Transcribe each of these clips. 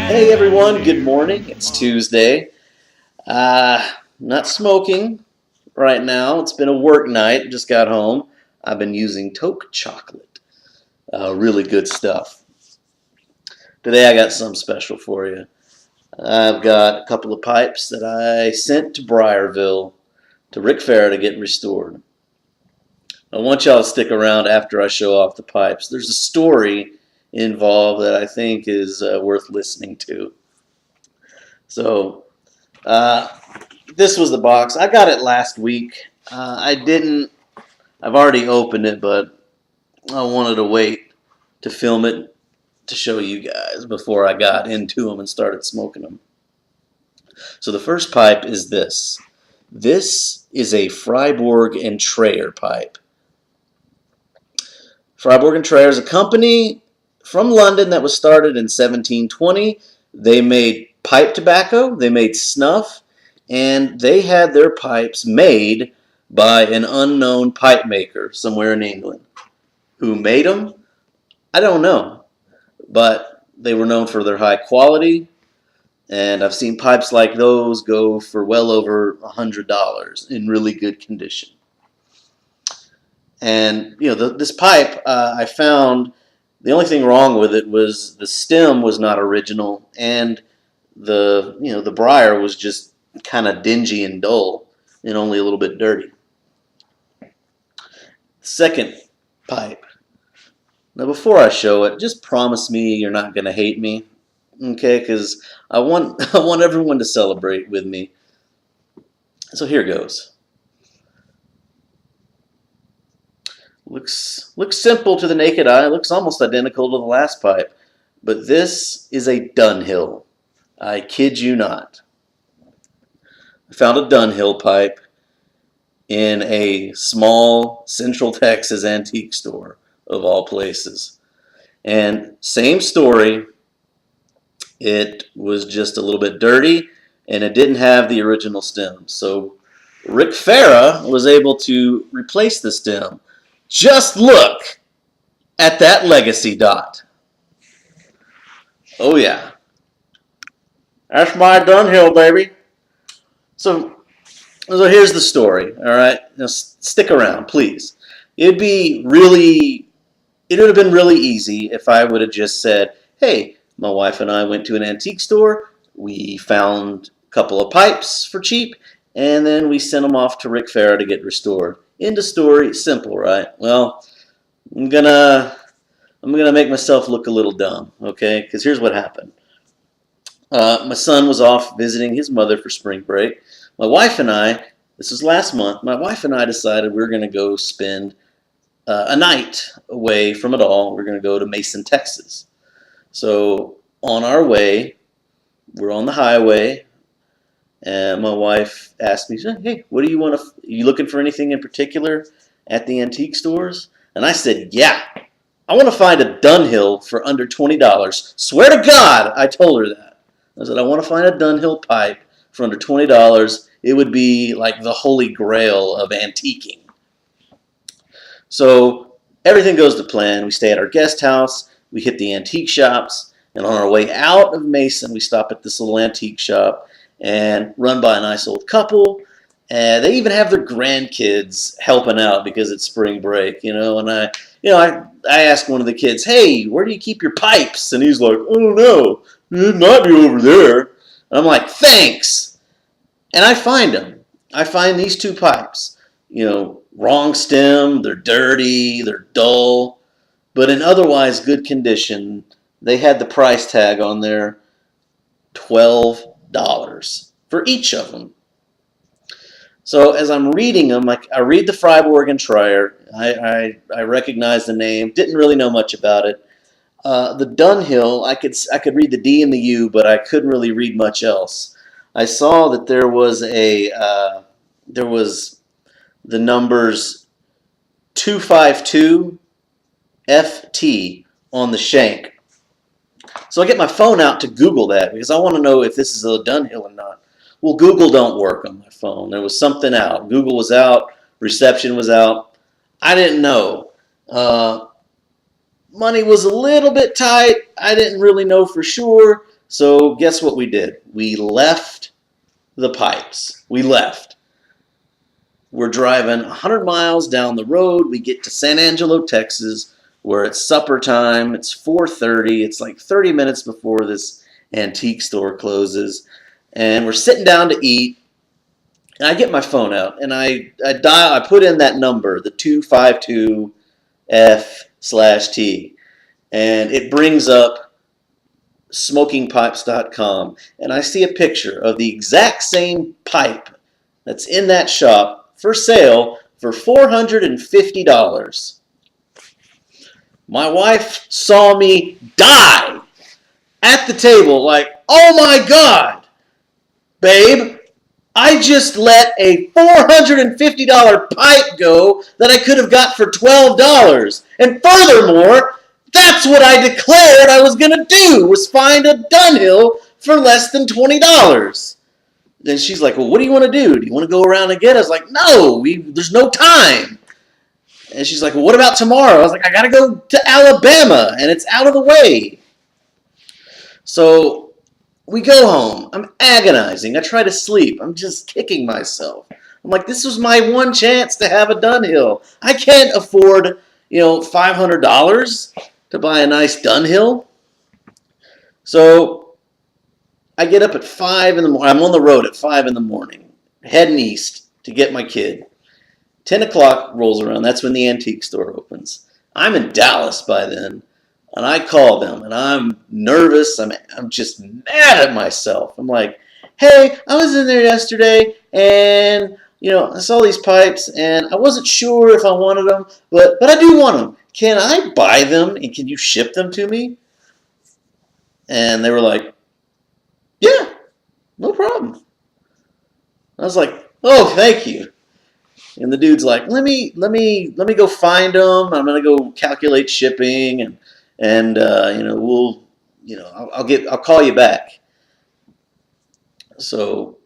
Hey everyone, good morning. It's Tuesday. Not smoking right now. It's been a work night. Just got home. I've been using Toke chocolate. Really good stuff. Today I got something special for you. I've got a couple of pipes that I sent to Briarville to Rick Farah to get restored. I want y'all to stick around after I show off the pipes. There's a story involved that I think is worth listening to. So, this was the box. I got it last week. I've already opened it, but I wanted to wait to film it to show you guys before I got into them and started smoking them. So the first pipe is this. This is a Freiburg and Trayer pipe. Freiburg and Trayer is a company from London that was started in 1720. They made pipe tobacco, they made snuff, and they had their pipes made by an unknown pipe maker somewhere in England. Who made them? I don't know, but they were known for their high quality, and I've seen pipes like those go for well over $100 in really good condition. And this pipe, I found the only thing wrong with it was the stem was not original, and the briar was just kind of dingy and dull and only a little bit dirty. Second pipe. Now before I show it, just promise me you're not going to hate me, okay? Because I want everyone to celebrate with me. So here goes. Looks simple to the naked eye. Looks almost identical to the last pipe, but this is a Dunhill. I kid you not. I found a Dunhill pipe in a small Central Texas antique store, of all places. And same story, it was just a little bit dirty, and it didn't have the original stem. So Rick Farah was able to replace the stem. Just look at that legacy dot. Oh yeah. That's my Dunhill, baby. So here's the story, all right? Now stick around, please. It would have been really easy if I would have just said, hey, my wife and I went to an antique store, we found a couple of pipes for cheap, and then we sent them off to Rick Farah to get restored. End of story, simple, right? Well, I'm gonna make myself look a little dumb, okay? Because here's what happened. My son was off visiting his mother for spring break. My wife and I, this was last month, my wife and I decided we were going to go spend a night away from it all. We're going to go to Mason, Texas. So on our way, we're on the highway, and my wife asked me, hey, what do you want to, are you looking for anything in particular at the antique stores? And I said, yeah, I want to find a Dunhill for under $20. Swear to God, I told her that. I said, I want to find a Dunhill pipe for under $20. It would be like the holy grail of antiquing. So everything goes to plan. We stay at our guest house. We hit the antique shops. And on our way out of Mason, we stop at this little antique shop and run by a nice old couple. And they even have their grandkids helping out because it's spring break, And I asked one of the kids, hey, where do you keep your pipes? And he's like, oh, no, it might be over there. And I'm like, thanks. And I find them. I find these two pipes. Wrong stem, they're dirty, they're dull, but in otherwise good condition. They had the price tag on there, $12 for each of them. So as I'm reading them, I read the Freiburg and Trayer. I recognize the name. Didn't really know much about it. The Dunhill, I could read the D and the U, but I couldn't really read much else. I saw that there was the numbers 252 FT on the shank. So I get my phone out to Google that because I want to know if this is a Dunhill or not. Well, Google don't work on my phone. There was something out. Google was out. Reception was out. I didn't know. Money was a little bit tight. I didn't really know for sure. So guess what we did? We left the pipes. We left. We're driving 100 miles down the road. We get to San Angelo, Texas, where it's supper time. It's 4:30. It's like 30 minutes before this antique store closes. And we're sitting down to eat. And I get my phone out and I put in that number, the 252F/T. And it brings up smokingpipes.com. And I see a picture of the exact same pipe that's in that shop for sale for $450. My wife saw me die at the table like, oh my God, babe, I just let a $450 pipe go that I could have got for $12. And furthermore, that's what I declared I was going to do, was find a Dunhill for less than $20. Then she's like, well, what do you want to do? Do you want to go around and get it? I was like, no, there's no time. And she's like, well, what about tomorrow? I was like, I got to go to Alabama, and it's out of the way. So we go home. I'm agonizing. I try to sleep. I'm just kicking myself. I'm like, this was my one chance to have a Dunhill. I can't afford, $500 to buy a nice Dunhill. So I get up at 5 in the morning. I'm on the road at 5 in the morning, heading east to get my kid. 10 o'clock rolls around. That's when the antique store opens. I'm in Dallas by then, and I call them, and I'm nervous. I'm just mad at myself. I'm like, hey, I was in there yesterday, and I saw these pipes, and I wasn't sure if I wanted them, but I do want them. Can I buy them, and can you ship them to me? And they were like, yeah, no problem. I was like, oh, thank you. And the dude's like, let me go find them. I'm gonna go calculate shipping, and I'll call you back. So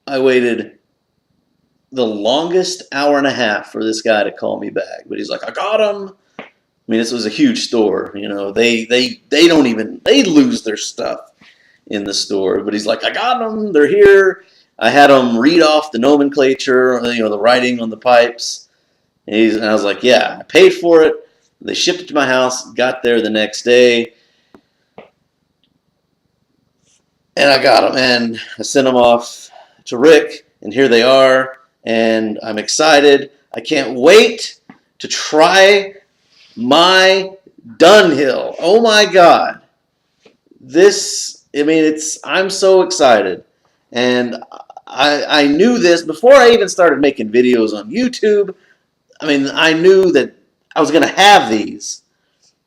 I waited the longest hour and a half for this guy to call me back, but he's like, I got them. I mean, this was a huge store. They lose their stuff in the store, but he's like, I got them. They're here. I had him read off the nomenclature, the writing on the pipes. And I was like, yeah, I paid for it. They shipped it to my house, got there the next day. And I got them, and I sent them off to Rick, and here they are. And I'm excited. I can't wait to try my Dunhill. Oh my God. I'm so excited. And I knew this before I even started making videos on YouTube. I knew that I was going to have these.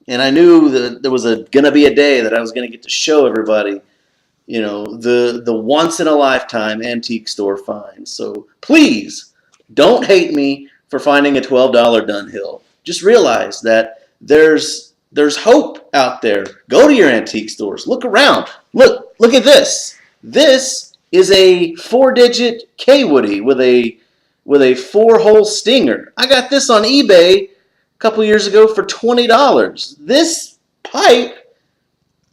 And I knew that there was going to be a day that I was going to get to show everybody, the once-in-a-lifetime antique store find. So please, don't hate me for finding a $12 Dunhill. Just realize that there's hope out there. Go to your antique stores. Look around. Look at this. This is a 4-digit K-Woody with a 4-hole stinger. I got this on eBay a couple years ago for $20. This pipe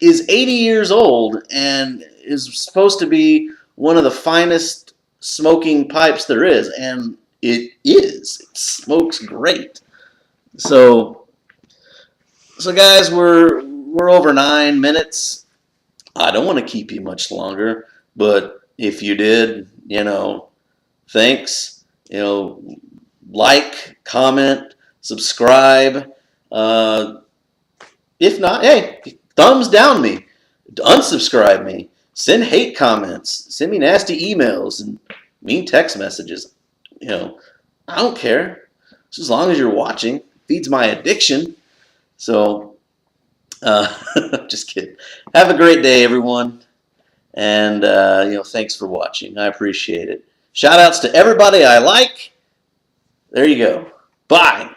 is 80 years old and is supposed to be one of the finest smoking pipes there is, and it is. It smokes great. So guys, we're over 9 minutes. I don't want to keep you much longer, but if you did, thanks. Like, comment, subscribe. If not, hey, thumbs down me. Unsubscribe me. Send hate comments. Send me nasty emails and mean text messages. I don't care. Just as long as you're watching. Feeds my addiction. So, just kidding. Have a great day, everyone. And, thanks for watching. I appreciate it. Shout outs to everybody I like. There you go. Bye.